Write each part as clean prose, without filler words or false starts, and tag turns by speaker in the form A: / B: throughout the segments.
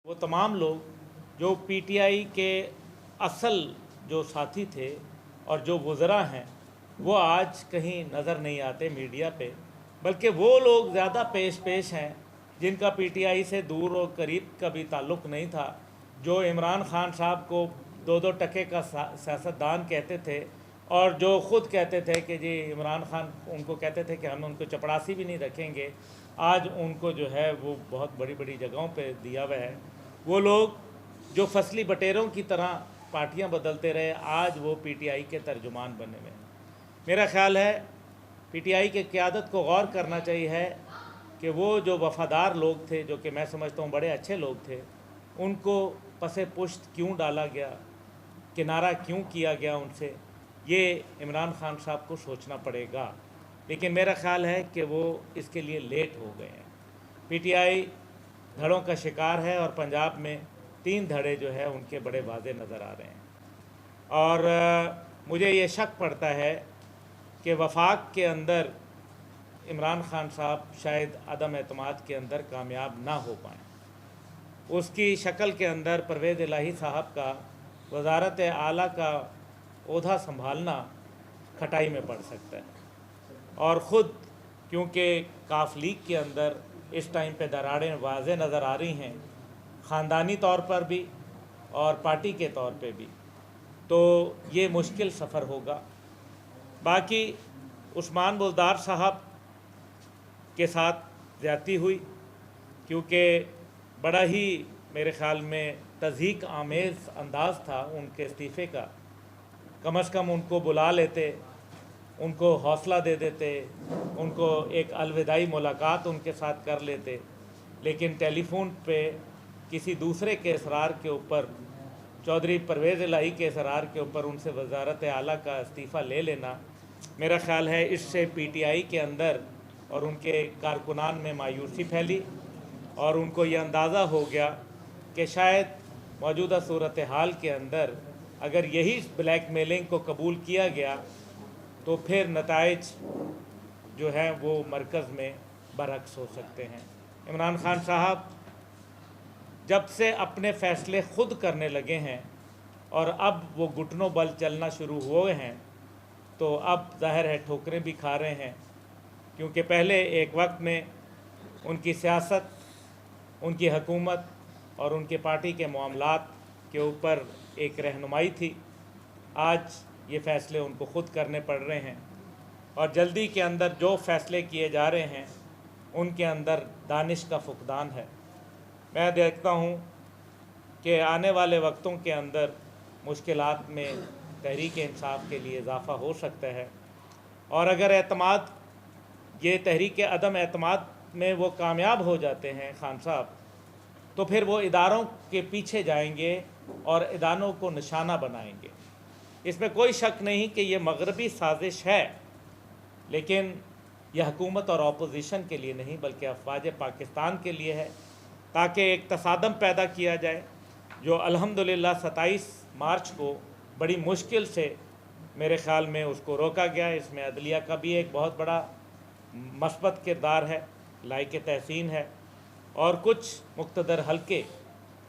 A: वो तमाम लोग जो पीटीआई के असल जो साथी थे और जो वज़रा हैं वो आज कहीं नज़र नहीं आते मीडिया पे, बल्कि वो लोग ज़्यादा पेश हैं जिनका पीटीआई से दूर और करीब का भी ताल्लुक़ नहीं था, जो इमरान खान साहब को दो दो टके का सियासतदान कहते थे और जो ख़ुद कहते थे कि जी इमरान खान उनको कहते थे कि हम उनको चपरासी भी नहीं रखेंगे। आज उनको जो है वो बहुत बड़ी बड़ी जगहों पे दिया हुआ है। वो लोग जो फसली बटेरों की तरह पार्टियां बदलते रहे, आज वो पीटीआई के तर्जुमान बने हुए हैं। मेरा ख़्याल है पीटीआई की क़यादत को गौर करना चाहिए है कि वो जो वफ़ादार लोग थे, जो कि मैं समझता हूँ बड़े अच्छे लोग थे, उनको पसे पुश्त क्यों डाला गया, किनारा क्यों किया गया उनसे, ये इमरान खान साहब को सोचना पड़ेगा। लेकिन मेरा ख़्याल है कि वो इसके लिए लेट हो गए हैं। पीटीआई धड़ों का शिकार है और पंजाब में 3 धड़े जो है उनके बड़े वाज़े नज़र आ रहे हैं। और मुझे ये शक पड़ता है कि वफाक के अंदर इमरान खान साहब शायद अदम एतमाद के अंदर कामयाब ना हो पाएँ। उसकी शक्ल के अंदर परवेज़ इलाही साहब का वज़ारत आला का ओहदा संभालना खटाई में पड़ सकता है। और ख़ुद क्योंकि काफ लीग के अंदर इस टाइम पे दरारें वाज़े नज़र आ रही हैं, ख़ानदानी तौर पर भी और पार्टी के तौर पे भी, तो ये मुश्किल सफ़र होगा। बाकी उस्मान बुज़दार साहब के साथ ज़्यादती हुई, क्योंकि बड़ा ही मेरे ख़्याल में तज़हीक आमेज़ अंदाज़ था उनके इस्तीफ़े का। कम से कम उनको बुला लेते, उनको हौसला दे देते, उनको एक अलविदाई मुलाकात उनके साथ कर लेते। लेकिन टेलीफोन पे किसी दूसरे के इसरार के ऊपर, चौधरी परवेज़ इलाही के इसरार के ऊपर उनसे वज़ारत आला का इस्तीफ़ा ले लेना, मेरा ख़्याल है इससे पीटीआई के अंदर और उनके कारकुनान में मायूसी फैली और उनको ये अंदाज़ा हो गया कि शायद मौजूदा सूरत हाल के अंदर अगर यही ब्लैक मेलिंग को कबूल किया गया तो फिर नताइज जो हैं वो मरकज़ में बरअक्स हो सकते हैं। इमरान खान साहब जब से अपने फ़ैसले ख़ुद करने लगे हैं और अब वो घुटनों बल चलना शुरू हुए हैं, तो अब ज़ाहिर है ठोकरें भी खा रहे हैं, क्योंकि पहले एक वक्त में उनकी सियासत, उनकी हुकूमत और उनके पार्टी के मामलात के ऊपर एक रहनुमाई थी। आज ये फ़ैसले उनको ख़ुद करने पड़ रहे हैं और जल्दी के अंदर जो फ़ैसले किए जा रहे हैं उनके अंदर दानिश का फुकदान है। मैं देखता हूँ कि आने वाले वक्तों के अंदर मुश्किलात में तहरीक इंसाफ के लिए इजाफ़ा हो सकता है, और अगर एतमाद, ये तहरीक अदम एतमाद में वो कामयाब हो जाते हैं खान साहब, तो फिर वो इदारों के पीछे जाएंगे और इदारों को निशाना बनाएंगे। इसमें कोई शक नहीं कि ये मगरबी साजिश है, लेकिन यह हुकूमत और अपोजिशन के लिए नहीं बल्कि अफवाज पाकिस्तान के लिए है, ताकि एक तसादम पैदा किया जाए जो अल्हम्दुलिल्लाह 27 मार्च को बड़ी मुश्किल से मेरे ख़्याल में उसको रोका गया। इसमें अदलिया का भी एक बहुत बड़ा मस्बत किरदार है, लायक तहसीन है, और कुछ मुक़्तदर हल्के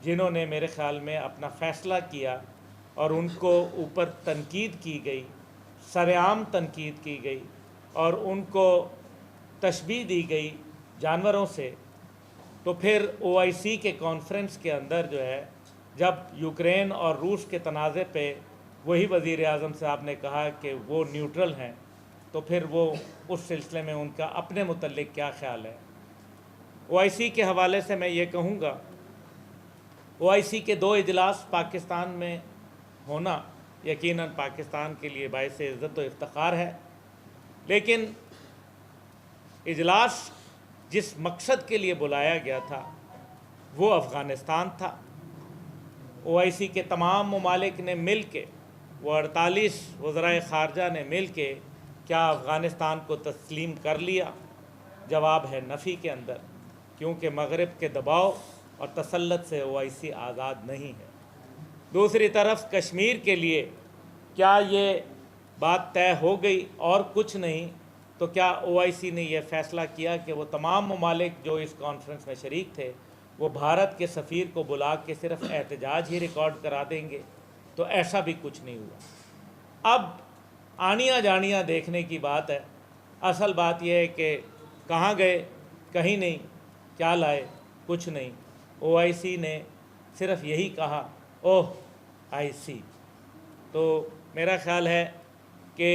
A: जिन्होंने मेरे ख़्याल में अपना फ़ैसला किया और उनको ऊपर तनकीद की गई, सरेआम तनकीद की गई और उनको तशबीह दी गई जानवरों से। तो फिर OIC के कॉन्फ्रेंस के अंदर जो है, जब यूक्रेन और रूस के तनाज़े पे वही वज़ीर आज़म साहब ने कहा कि वो न्यूट्रल हैं, तो फिर वो उस सिलसिले में उनका अपने मुतल्लिक़ क्या ख़्याल है। OIC के हवाले से मैं ये कहूँगा, OIC के 2 इजलास पाकिस्तान में होना यकीनन पाकिस्तान के लिए बाइस इज़्ज़त व इफ्तिखार है, लेकिन इजलास जिस मकसद के लिए बुलाया गया था वो अफ़ग़ानिस्तान था। OIC के तमाम ममालिक ने मिल के, वो 48 वज़राए ख़ारजा ने मिल के क्या अफ़ग़ानिस्तान को तस्लीम कर लिया? जवाब है नफ़ी के अंदर, क्योंकि मग़रिब के दबाव और तसल्लुत से OIC आज़ाद नहीं है। दूसरी तरफ कश्मीर के लिए क्या ये बात तय हो गई और कुछ नहीं, तो क्या OIC ने यह फ़ैसला किया कि वो तमाम ममालिक जो इस कॉन्फ्रेंस में शरीक थे وہ بھارت کے سفیر کو بلا کے صرف احتجاج ہی ریکارڈ کرا دیں گے، تو ایسا بھی کچھ نہیں ہوا۔ اب آنیاں جانیاں دیکھنے کی بات ہے۔ اصل بات یہ ہے کہ کہاں گئے؟ کہیں نہیں۔ کیا لائے؟ کچھ نہیں۔ OIC نے صرف یہی کہا، اوہ آئی سی۔ تو میرا خیال ہے کہ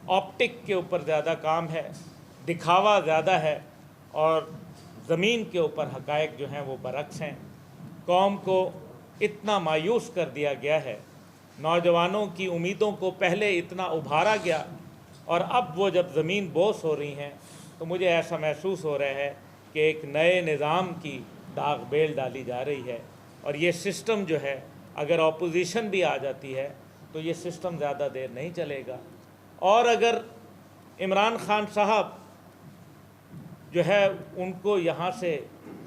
A: آپٹک کے اوپر زیادہ کام ہے، دکھاوا زیادہ ہے، اور زمین کے اوپر حقائق جو ہیں وہ برعکس ہیں۔ قوم کو اتنا مایوس کر دیا گیا ہے، نوجوانوں کی امیدوں کو پہلے اتنا ابھارا گیا، اور اب وہ جب زمین بوس ہو رہی ہیں تو مجھے ایسا محسوس ہو رہا ہے کہ ایک نئے نظام کی داغ بیل ڈالی جا رہی ہے، اور یہ سسٹم جو ہے اگر اپوزیشن بھی آ جاتی ہے تو یہ سسٹم زیادہ دیر نہیں چلے گا۔ اور اگر عمران خان صاحب جو ہے ان کو یہاں سے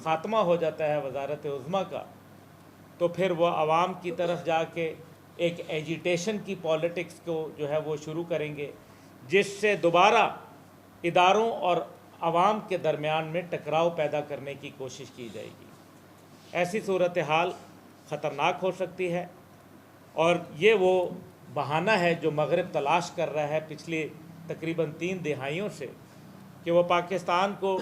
A: خاتمہ ہو جاتا ہے وزارت عظمیٰ کا، تو پھر وہ عوام کی طرف جا کے ایک ایجیٹیشن کی پالیٹکس کو جو ہے وہ شروع کریں گے، جس سے دوبارہ اداروں اور عوام کے درمیان میں ٹکراؤ پیدا کرنے کی کوشش کی جائے گی۔ ایسی صورتحال خطرناک ہو سکتی ہے، اور یہ وہ بہانہ ہے جو مغرب تلاش کر رہا ہے پچھلی تقریباً 3 دہائیوں سے، کہ وہ پاکستان کو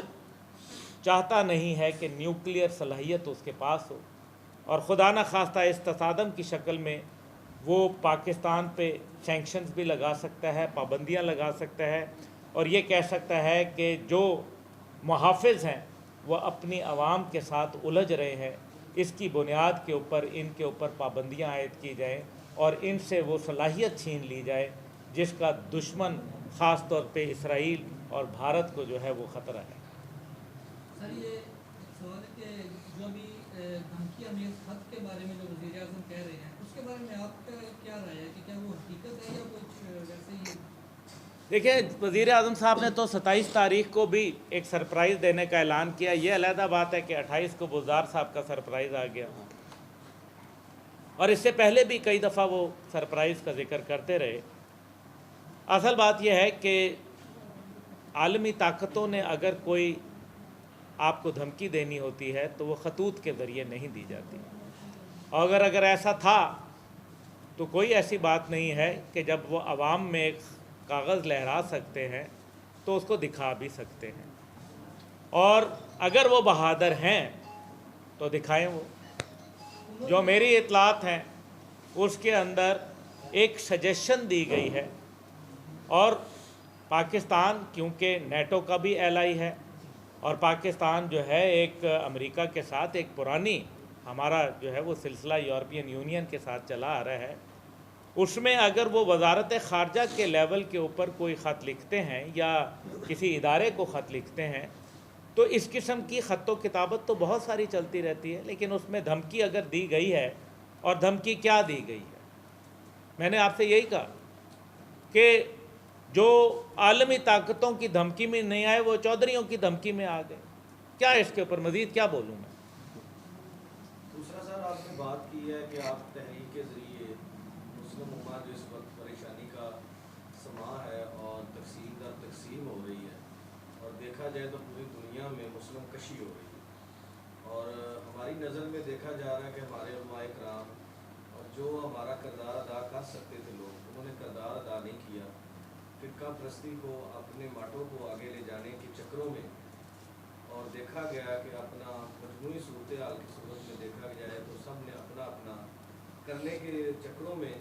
A: چاہتا نہیں ہے کہ نیوکلیئر صلاحیت اس کے پاس ہو، اور خدا نہ خواستہ اس تصادم کی شکل میں وہ پاکستان پہ سینکشنز بھی لگا سکتا ہے، پابندیاں لگا سکتا ہے، اور یہ کہہ سکتا ہے کہ جو محافظ ہیں وہ اپنی عوام کے ساتھ الجھ رہے ہیں، اس کی بنیاد کے اوپر ان کے اوپر پابندیاں عائد کی جائیں اور ان سے وہ صلاحیت چھین لی جائے جس کا دشمن خاص طور پہ اسرائیل اور بھارت کو جو ہے وہ خطرہ ہے۔
B: سر یہ ایک سوال ہے کہ جو ابھی دھمکی امیز خط کے بارے میں جو وزیر اعظم کہہ رہے ہیں، اس کے بارے میں آپ کا کیا رائے ہے کہ کیا وہ حقیقت ہے یا کچھ ویسے ہی؟
A: دیکھیں، وزیر اعظم صاحب نے تو 27 تاریخ کو بھی ایک سرپرائز دینے کا اعلان کیا۔ یہ علیحدہ بات ہے کہ 28 کو بزدار صاحب کا سرپرائز آ گیا، اور اس سے پہلے بھی کئی دفعہ وہ سرپرائز کا ذکر کرتے رہے۔ اصل بات یہ ہے کہ عالمی طاقتوں نے اگر کوئی آپ کو دھمکی دینی ہوتی ہے تو وہ خطوط کے ذریعے نہیں دی جاتی، اور اگر ایسا تھا تو کوئی ایسی بات نہیں ہے کہ جب وہ عوام میں ایک کاغذ لہرا سکتے ہیں تو اس کو دکھا بھی سکتے ہیں، اور اگر وہ بہادر ہیں تو دکھائیں۔ وہ جو میری اطلاعات ہیں اس کے اندر ایک سجیشن دی گئی ہے، اور پاکستان کیونکہ نیٹو کا بھی ایلائی ہے، اور پاکستان جو ہے ایک امریکہ کے ساتھ ایک پرانی ہمارا جو ہے وہ سلسلہ یورپین یونین کے ساتھ چلا آ رہا ہے، اس میں اگر وہ وزارت خارجہ کے لیول کے اوپر کوئی خط لکھتے ہیں یا کسی ادارے کو خط لکھتے ہیں تو اس قسم کی خط و کتابت تو بہت ساری چلتی رہتی ہے، لیکن اس میں دھمکی اگر دی گئی ہے، اور دھمکی کیا دی گئی ہے؟ میں نے آپ سے یہی کہا کہ جو عالمی طاقتوں کی دھمکی میں نہیں آئے وہ چودھریوں کی دھمکی میں آ گئے۔ کیا اس کے اوپر مزید کیا بولوں میں؟
C: دوسرا سر، آپ نے بات کی ہے کہ آپ تحریک کے ذریعے مسلم امت جو اس وقت پریشانی کا سماں ہے اور تقسیم در تقسیم ہو رہی ہے، اور دیکھا جائے تو پوری دنیا میں مسلم کشی ہو رہی ہے، اور ہماری نظر میں دیکھا جا رہا ہے کہ ہمارے علماء کرام اور جو ہمارا کردار ادا کر سکتے تھے لوگ، انہوں نے کردار ادا نہیں کیا۔ فرقہ پرستی کو اپنے ماٹو کو آگے لے جانے کے چکروں میں، اور دیکھا گیا کہ اپنا مجموعی صورتحال کی صورت میں دیکھا جائے تو سب نے اپنا اپنا کرنے کے چکروں میں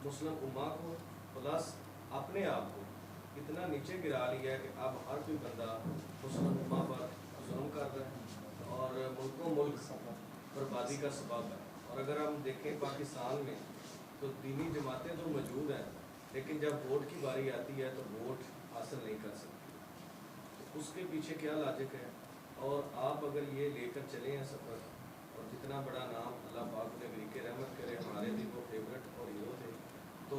C: مسلم امہ کو پلس اپنے آپ کو اتنا نیچے گرا لیا کہ اب ہر کوئی بندہ مسلم امہ پر ظلم کر رہا ہے اور ملک و ملک بربادی کا سبب ہے۔ اور اگر ہم دیکھیں پاکستان میں تو دینی جماعتیں تو موجود ہیں، لیکن جب ووٹ کی باری آتی ہے تو ووٹ حاصل نہیں کر سکتی، تو اس کے پیچھے کیا لاجک ہے؟ اور آپ اگر یہ لے کر چلے ہیں سفر، اور جتنا بڑا نام اللہ پاک نے بریک رحمت کرے، ہمارے بھی وہ فیورٹ اور ہیرو تھے، تو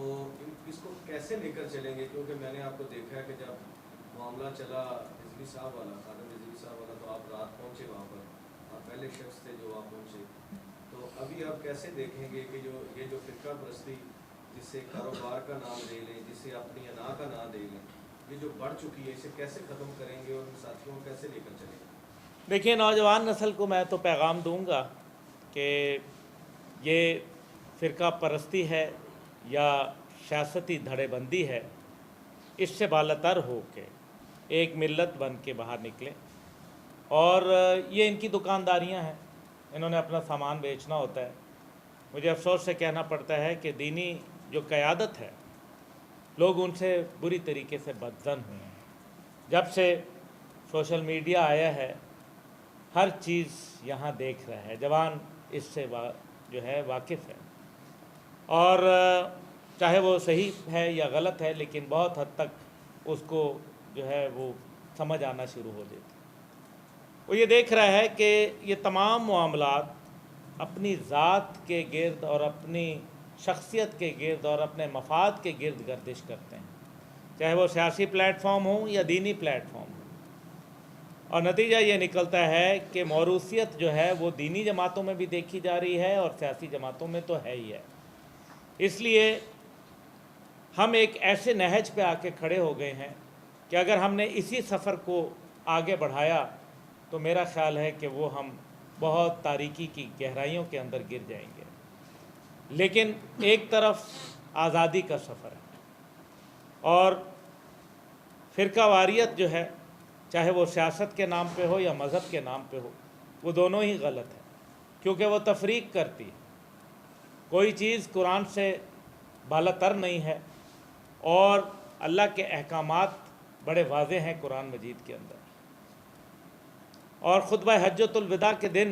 C: اس کو کیسے لے کر چلیں گے؟ کیونکہ میں نے آپ کو دیکھا ہے کہ جب معاملہ چلا رضوی صاحب والا، خادم رضوی صاحب والا، تو آپ رات پہنچے وہاں پر، آپ پہلے شخص تھے جو وہاں پہنچے، تو ابھی آپ کیسے دیکھیں گے کہ یہ جو فرقہ پرستی جسے کاروبار کا نام دے لیں، جسے اپنی انا کا نام دے لیں، یہ جو بڑھ چکی ہے، اسے کیسے ختم کریں گے اور ان ساتھیوں کو کیسے لے کر چلیں گے؟
A: देखिए, नौजवान नस्ल को मैं तो पैगाम दूंगा कि ये फ़िरका परस्ती है या सियासती धड़ेबंदी है, इससे बालतर हो के एक मिल्लत बन के बाहर निकलें। और ये इनकी दुकानदारियां हैं, इन्होंने अपना सामान बेचना होता है। मुझे अफसोस से कहना पड़ता है कि दीनी जो क़यादत है, लोग उनसे बुरी तरीके से बदज़न हुए हैं। जब से सोशल मीडिया आया है, हर चीज़ यहाँ देख रहा है, जवान इससे जो है वाकिफ़ है, और चाहे वो सही है या गलत है, लेकिन बहुत हद तक उसको जो है वो समझ आना शुरू हो जाती है। वो ये देख रहा है कि ये तमाम मामलात अपनी ज़ात के गिर्द और अपनी शख्सियत के गिर्द और अपने मफाद के गिर्द गर्दिश करते हैं, चाहे वो सियासी प्लेटफॉर्म हो या दीनी प्लेटफॉर्म हो। और नतीजा ये निकलता है कि मौरूसियत जो है वो दीनी जमातों में भी देखी जा रही है और सियासी जमातों में तो है ही है। इसलिए हम एक ऐसे नहज पे आके खड़े हो गए हैं कि अगर हमने इसी सफ़र को आगे बढ़ाया तो मेरा ख़्याल है कि वो हम बहुत तारीकी की गहराइयों के अंदर गिर जाएंगे। लेकिन एक तरफ आज़ादी का सफ़र है और फ़िरकावारियत जो है, चाहे वो सियासत के नाम पे हो या मज़हब के नाम पे हो, वो दोनों ही गलत है, क्योंकि वो तफरीक करती है। कोई चीज़ कुरान से बालातर नहीं है और अल्लाह के अहकामात बड़े वाज़ेह हैं कुरान मजीद के अंदर। और खुतबा हज्जतुल विदा के दिन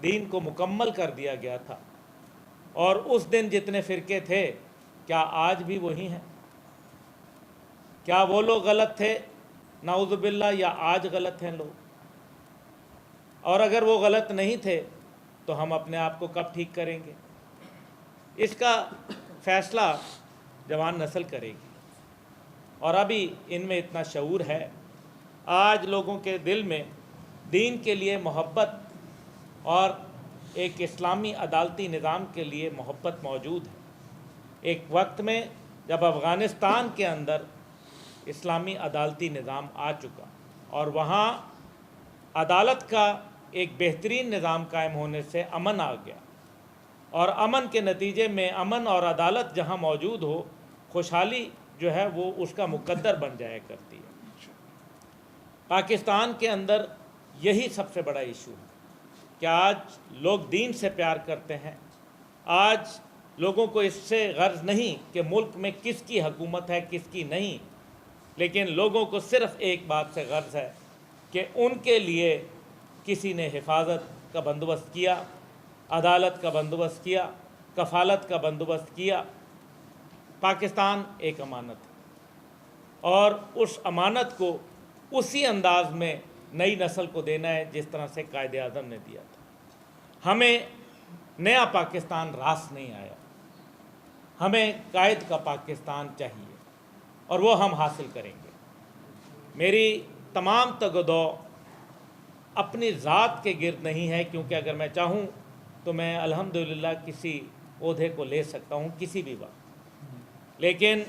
A: दीन को मुकम्मल कर दिया गया था, और उस दिन जितने फ़िरके थे, क्या आज भी वही हैं? क्या वो लोग गलत थे नाउज़ु बिल्लाह, या आज गलत हैं लोग? और अगर वो गलत नहीं थे तो हम अपने आप को कब ठीक करेंगे? इसका फ़ैसला जवान नस्ल करेगी। और अभी इनमें इतना शऊर है, आज लोगों के दिल में दीन के लिए मोहब्बत और एक इस्लामी अदालती निज़ाम के लिए मोहब्बत मौजूद है। एक वक्त में जब अफ़गानिस्तान के अंदर इस्लामी अदालती निज़ाम आ चुका और वहाँ अदालत का एक बेहतरीन निज़ाम कायम होने से अमन आ गया, और अमन के नतीजे में अमन और अदालत जहाँ मौजूद हो, खुशहाली जो है वो उसका मुकद्दर बन जाया करती है। पाकिस्तान के अंदर यही सबसे बड़ा इशू है कि आज लोग दीन से प्यार करते हैं। आज लोगों को इससे गर्ज नहीं कि मुल्क में किसकी हुकूमत है किसकी नहीं, लेकिन लोगों को सिर्फ़ एक बात से गर्ज है कि उनके लिए किसी ने हिफाजत का बंदोबस्त किया, अदालत का बंदोबस्त किया, कफ़ालत का बंदोबस्त किया। पाकिस्तान एक अमानत है और उस अमानत को उसी अंदाज़ में नई नस्ल को देना है जिस तरह से कायदे आज़म ने दिया था। हमें नया पाकिस्तान रास नहीं आया, हमें कायद का पाकिस्तान चाहिए और वो हम हासिल करेंगे। मेरी तमाम तगदो अपनी ज़ात के गिर्द नहीं है, क्योंकि अगर मैं चाहूँ तो मैं अल्हम्दुलिल्लाह किसी ओहदे को ले सकता हूँ किसी भी वक्त, लेकिन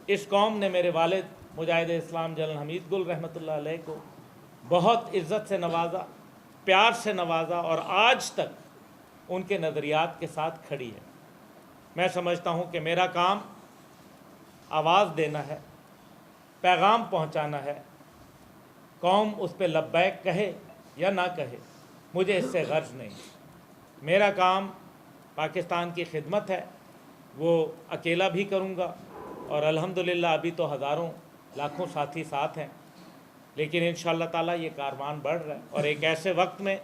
A: इस कौम ने मेरे वालिद मुजाहिद इस्लाम जनरल हमीद गुल रहमतुल्लाह अलैह को बहुत इज़्ज़त से नवाजा, प्यार से नवाजा और आज तक उनके नज़रियात के साथ खड़ी है। मैं समझता हूँ कि मेरा काम आवाज़ देना है, पैगाम पहुँचाना है। कौम उस पर लब्बैक कहे या ना कहे, मुझे इससे गर्ज नहीं। मेरा काम पाकिस्तान की खिदमत है, वो अकेला भी करूँगा और अल्हम्दुलिल्लाह अभी तो हज़ारों लाखों साथी साथ हैं, लेकिन इंशाअल्लाह ताला ये कारवान बढ़ रहा है। और एक ऐसे वक्त में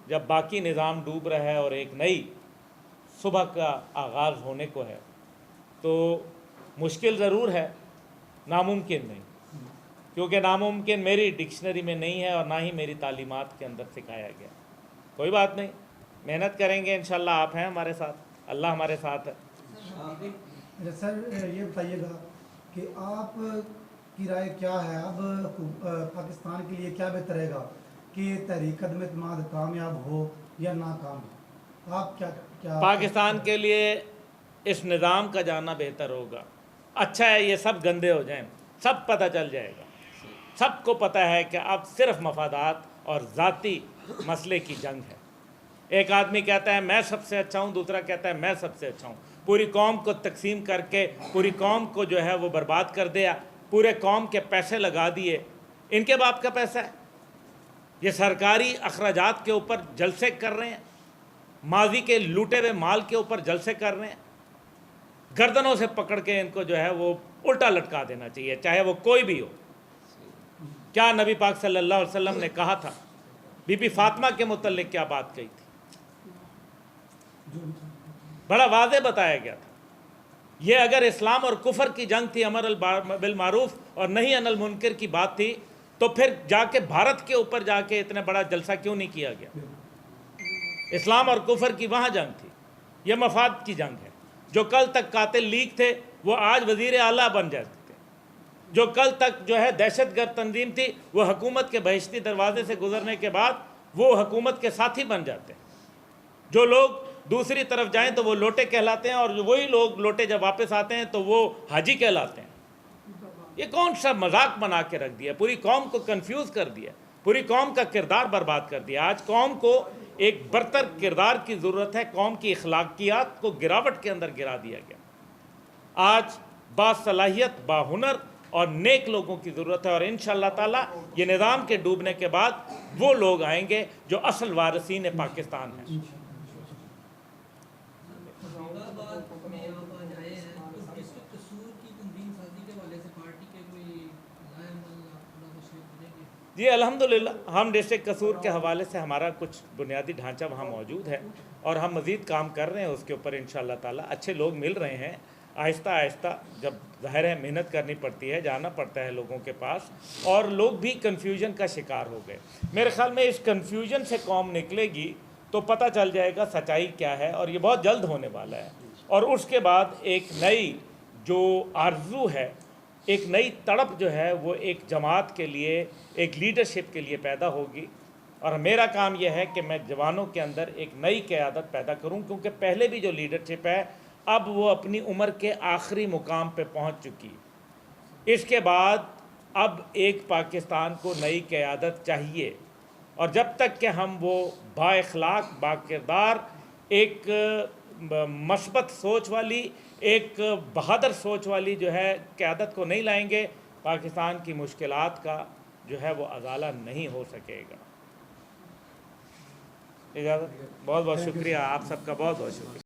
A: जब बाकी निज़ाम डूब रहा है और एक नई सुबह का आगाज़ होने को है, तो मुश्किल ज़रूर है, नामुमकिन नहीं, क्योंकि नामुमकिन मेरी डिक्शनरी में नहीं है और ना ही मेरी तालीमात के अंदर सिखाया गया। कोई बात नहीं, मेहनत करेंगे इंशाअल्लाह। आप हैं हमारे साथ, अल्लाह हमारे साथ है।
D: सर ये बताइएगा कि आप की राय क्या है, अब पाकिस्तान के लिए क्या बेहतर रहेगा कि तहरीक खदम एतमाद कामयाब हो या नाकाम हो? आप क्या
A: पाकिस्तान के लिए इस निज़ाम का जाना बेहतर होगा। अच्छा है ये सब गंदे हो जाएं, सब पता चल जाएगा, सबको पता है कि अब सिर्फ मफादात اور ذاتی مسئلے کی جنگ ہے۔ ایک آدمی کہتا ہے میں سب سے اچھا ہوں، دوسرا کہتا ہے میں سب سے اچھا ہوں، پوری قوم کو تقسیم کر کے پوری قوم کو جو ہے وہ برباد کر دیا، پورے قوم کے پیسے لگا دیے۔ ان کے باپ کا پیسہ ہے، یہ سرکاری اخراجات کے اوپر جلسے کر رہے ہیں، ماضی کے لوٹے ہوئے مال کے اوپر جلسے کر رہے ہیں۔ گردنوں سے پکڑ کے ان کو جو ہے وہ الٹا لٹکا دینا چاہیے، چاہے وہ کوئی بھی ہو۔ کیا نبی پاک صلی اللہ علیہ وسلم نے کہا تھا، بی بی فاطمہ کے متعلق کیا بات کہی تھی، بڑا واضح بتایا گیا تھا۔ یہ اگر اسلام اور کفر کی جنگ تھی، امر بالمعروف اور نہی عن المنکر کی بات تھی، تو پھر جا کے بھارت کے اوپر جا کے اتنا بڑا جلسہ کیوں نہیں کیا گیا؟ اسلام اور کفر کی وہاں جنگ تھی، یہ مفاد کی جنگ ہے۔ جو کل تک قاتل لیگ تھے وہ آج وزیر اعلیٰ بن جاتے تھے، جو کل تک جو ہے دہشت گرد تنظیم تھی وہ حکومت کے بہشتی دروازے سے گزرنے کے بعد وہ حکومت کے ساتھی بن جاتے ہیں۔ جو لوگ دوسری طرف جائیں تو وہ لوٹے کہلاتے ہیں، اور وہی لوگ لوٹے جب واپس آتے ہیں تو وہ حاجی کہلاتے ہیں۔ یہ کون سا مذاق بنا کے رکھ دیا، پوری قوم کو کنفیوز کر دیا، پوری قوم کا کردار برباد کر دیا۔ آج قوم کو ایک برتر کردار کی ضرورت ہے، قوم کی اخلاقیات کو گراوٹ کے اندر گرا دیا گیا۔ آج باصلاحیت، باہنر اور نیک لوگوں کی ضرورت ہے، اور انشاءاللہ تعالی یہ نظام کے ڈوبنے کے بعد وہ لوگ آئیں گے جو اصل وارثین پاکستان ہیں۔
B: فیصلاباد میں آپ آج آئے ہیں، تو ڈسٹرکٹ قصور کی تنظیم سازی کے حوالے سے پارٹی کے کوئی نئے عمل آپ تشریف دیں گے؟
A: جی الحمدللہ، ہم ڈسٹرکٹ قصور کے حوالے سے ہمارا کچھ بنیادی ڈھانچہ وہاں موجود ہے، اور ہم مزید کام کر رہے ہیں اس کے اوپر انشاءاللہ تعالی۔ اچھے لوگ مل رہے ہیں، آہستہ آہستہ، جب ظاہر ہے محنت کرنی پڑتی ہے، جانا پڑتا ہے لوگوں کے پاس، اور لوگ بھی کنفیوژن کا شکار ہو گئے۔ میرے خیال میں اس کنفیوژن سے قوم نکلے گی تو پتہ چل جائے گا سچائی کیا ہے، اور یہ بہت جلد ہونے والا ہے۔ اور اس کے بعد ایک نئی جو آرزو ہے، ایک نئی تڑپ جو ہے وہ ایک جماعت کے لیے، ایک لیڈرشپ کے لیے پیدا ہوگی، اور میرا کام یہ ہے کہ میں جوانوں کے اندر ایک نئی قیادت پیدا کروں، کیونکہ پہلے بھی جو لیڈرشپ ہے اب وہ اپنی عمر کے آخری مقام پہ پہنچ چکی ہے۔ اس کے بعد اب ایک پاکستان کو نئی قیادت چاہیے، اور جب تک کہ ہم وہ با اخلاق، با کردار، ایک مثبت سوچ والی، ایک بہادر سوچ والی جو ہے قیادت کو نہیں لائیں گے، پاکستان کی مشکلات کا جو ہے وہ ازالہ نہیں ہو سکے گا۔ اجازت، بہت بہت شکریہ، آپ سب کا بہت بہت شکریہ۔